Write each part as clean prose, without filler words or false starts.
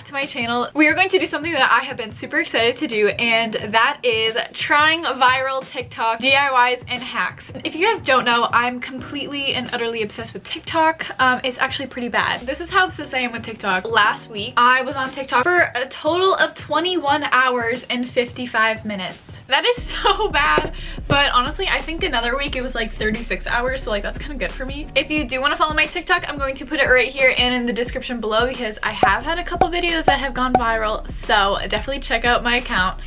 to my channel. We are going to do something that I have been super excited to do, and that is trying viral TikTok DIYs and hacks. If you guys don't know, I'm completely and utterly obsessed with TikTok. It's actually pretty bad. This is how obsessed I am with TikTok. Last week, I was on TikTok for a total of 21 hours and 55 minutes. That is so bad, but honestly, I think another week it was like 36 hours, so like that's kind of good for me. If you do want to follow my TikTok, I'm going to put it right here and in the description below because I have had a couple videos that have gone viral, so definitely check out my account.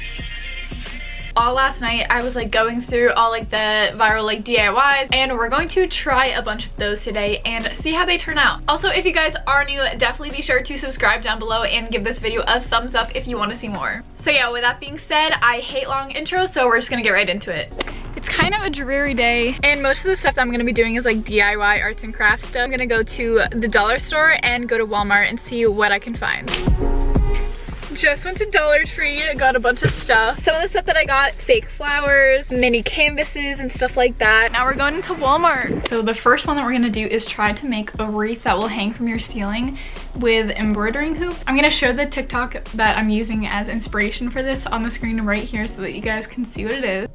All last night I was like going through all like the viral like DIYs, and we're going to try a bunch of those today and see how they turn out. Also, if you guys are new, definitely be sure to subscribe down below and give this video a thumbs up if you want to see more. So yeah, with that being said, I hate long intros, so we're just gonna get right into it. It's kind of a dreary day, and most of the stuff that I'm gonna be doing is like DIY arts and crafts stuff. I'm gonna go to the dollar store and go to Walmart and see what I can find. Just went to Dollar Tree, got a bunch of stuff. Some of the stuff that I got, fake flowers, mini canvases and stuff like that. Now we're going into Walmart. So the first one that we're gonna do is try to make a wreath that will hang from your ceiling with embroidering hoops. I'm gonna show the TikTok that I'm using as inspiration for this on the screen right here so that you guys can see what it is.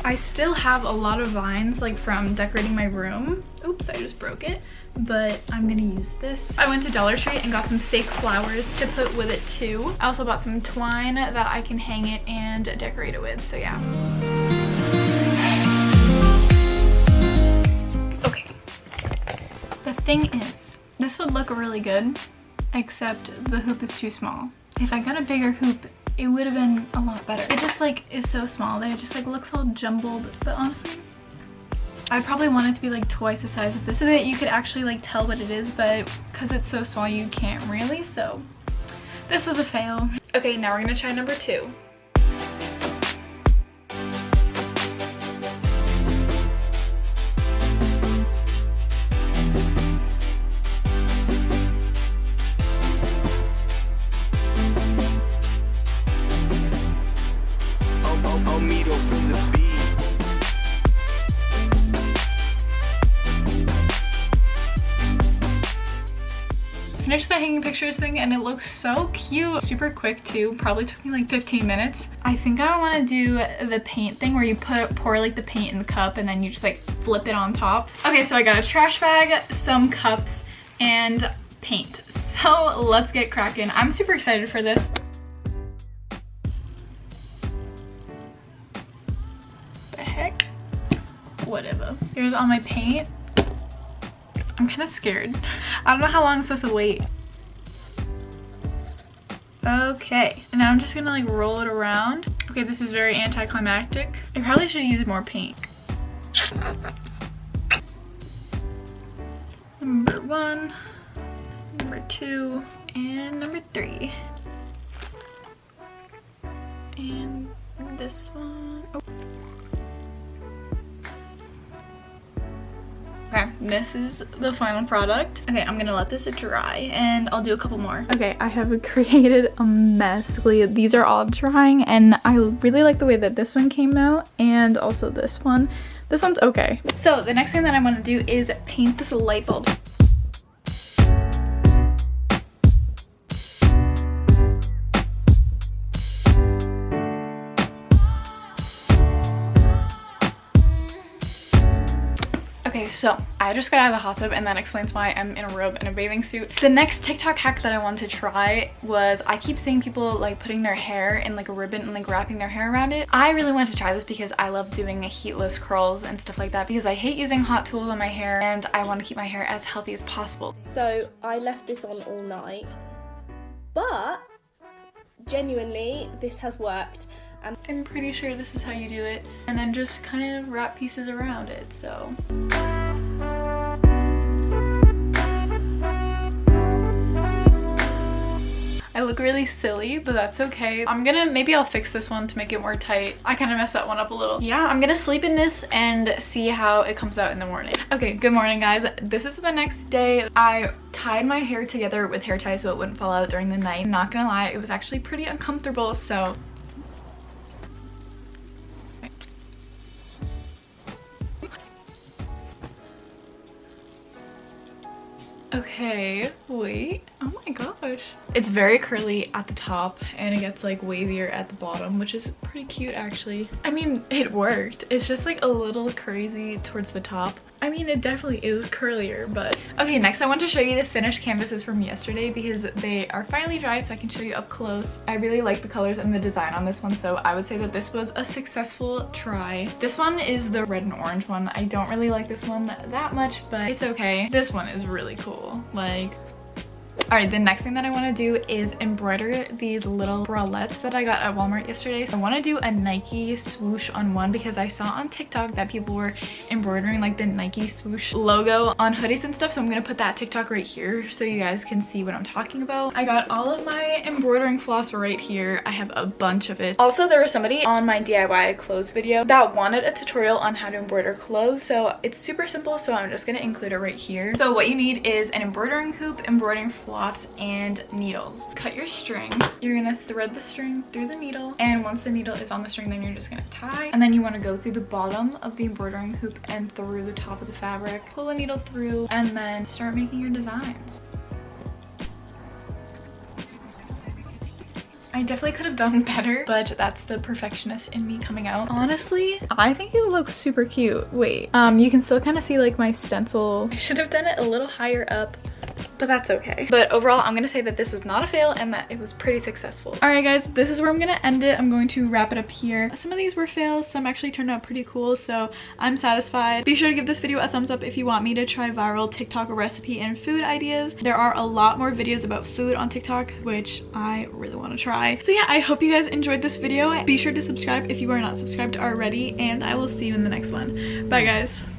I still have a lot of vines like from decorating my room. Oops, I just broke it, but I'm gonna use this. I went to Dollar Tree and got some fake flowers to put with it too. I also bought some twine that I can hang it and decorate it with, so yeah. Okay, the thing is, this would look really good, except the hoop is too small. If I got a bigger hoop, it would have been a lot better. It just like is so small that it just like looks all jumbled, but honestly, I probably want it to be like twice the size of this so that you could actually like tell what it is, but because it's so small you can't really, so this was a fail. Okay, now we're gonna try number 2. Finished the hanging pictures thing and it looks so cute. Super quick too, probably took me like 15 minutes. I think I want to do the paint thing where you pour like the paint in the cup and then you just like flip it on top. Okay, so I got a trash bag, some cups, and paint. So let's get cracking. I'm super excited for this. The heck? Whatever. Here's all my paint. I'm kind of scared. I don't know how long I'm supposed to wait. Okay, and now I'm just gonna like roll it around. Okay, this is very anticlimactic. I probably should use more paint. Number 1, number 2, and number 3. And this one. Oh. Okay, this is the final product. Okay, I'm gonna let this dry and I'll do a couple more. Okay, I have created a mess. These are all drying and I really like the way that this one came out and also this one. This one's okay. So the next thing that I want to do is paint this light bulb. Okay, so I just got out of the hot tub and that explains why I'm in a robe and a bathing suit. The next TikTok hack that I wanted to try was, I keep seeing people like putting their hair in like a ribbon and like wrapping their hair around it. I really wanted to try this because I love doing heatless curls and stuff like that because I hate using hot tools on my hair and I want to keep my hair as healthy as possible. So I left this on all night, but genuinely this has worked. And I'm pretty sure this is how you do it, and then just kind of wrap pieces around it, so. I look really silly, but that's okay. Maybe I'll fix this one to make it more tight. I kind of messed that one up a little. Yeah, I'm gonna sleep in this and see how it comes out in the morning. Okay, good morning guys. This is the next day. I tied my hair together with hair ties so it wouldn't fall out during the night. I'm not gonna lie, it was actually pretty uncomfortable, so okay, wait. Oh my gosh. It's very curly at the top and it gets like wavier at the bottom, which is pretty cute actually. I mean, it worked. It's just like a little crazy towards the top. I mean, it definitely is curlier, but... Okay, next I want to show you the finished canvases from yesterday because they are finally dry so I can show you up close. I really like the colors and the design on this one, so I would say that this was a successful try. This one is the red and orange one. I don't really like this one that much, but it's okay. This one is really cool. Like... Alright, the next thing that I want to do is embroider these little bralettes that I got at Walmart yesterday. So I want to do a Nike swoosh on one because I saw on TikTok that people were embroidering like the Nike swoosh logo on hoodies and stuff. So I'm going to put that TikTok right here so you guys can see what I'm talking about. I got all of my embroidering floss right here. I have a bunch of it. Also, there was somebody on my DIY clothes video that wanted a tutorial on how to embroider clothes. So it's super simple. So I'm just going to include it right here. So what you need is an embroidering hoop, embroidering floss, and needles. Cut your string. You're gonna thread the string through the needle, and once the needle is on the string, then you're just gonna tie, and then you want to go through the bottom of the embroidering hoop and through the top of the fabric. Pull the needle through and then start making your designs. I definitely could have done better, but that's the perfectionist in me coming out. Honestly, I think it looks super cute. Wait, you can still kind of see like my stencil. I should have done it a little higher up, but that's okay. But overall, I'm gonna say that this was not a fail and that it was pretty successful. All right guys, this is where I'm gonna end it. I'm going to wrap it up here. Some of these were fails, some actually turned out pretty cool, so I'm satisfied. Be sure to give this video a thumbs up if you want me to try viral TikTok recipe and food ideas. There are a lot more videos about food on TikTok, which I really want to try. So yeah, I hope you guys enjoyed this video. Be sure to subscribe if you are not subscribed already, and I will see you in the next one. Bye guys.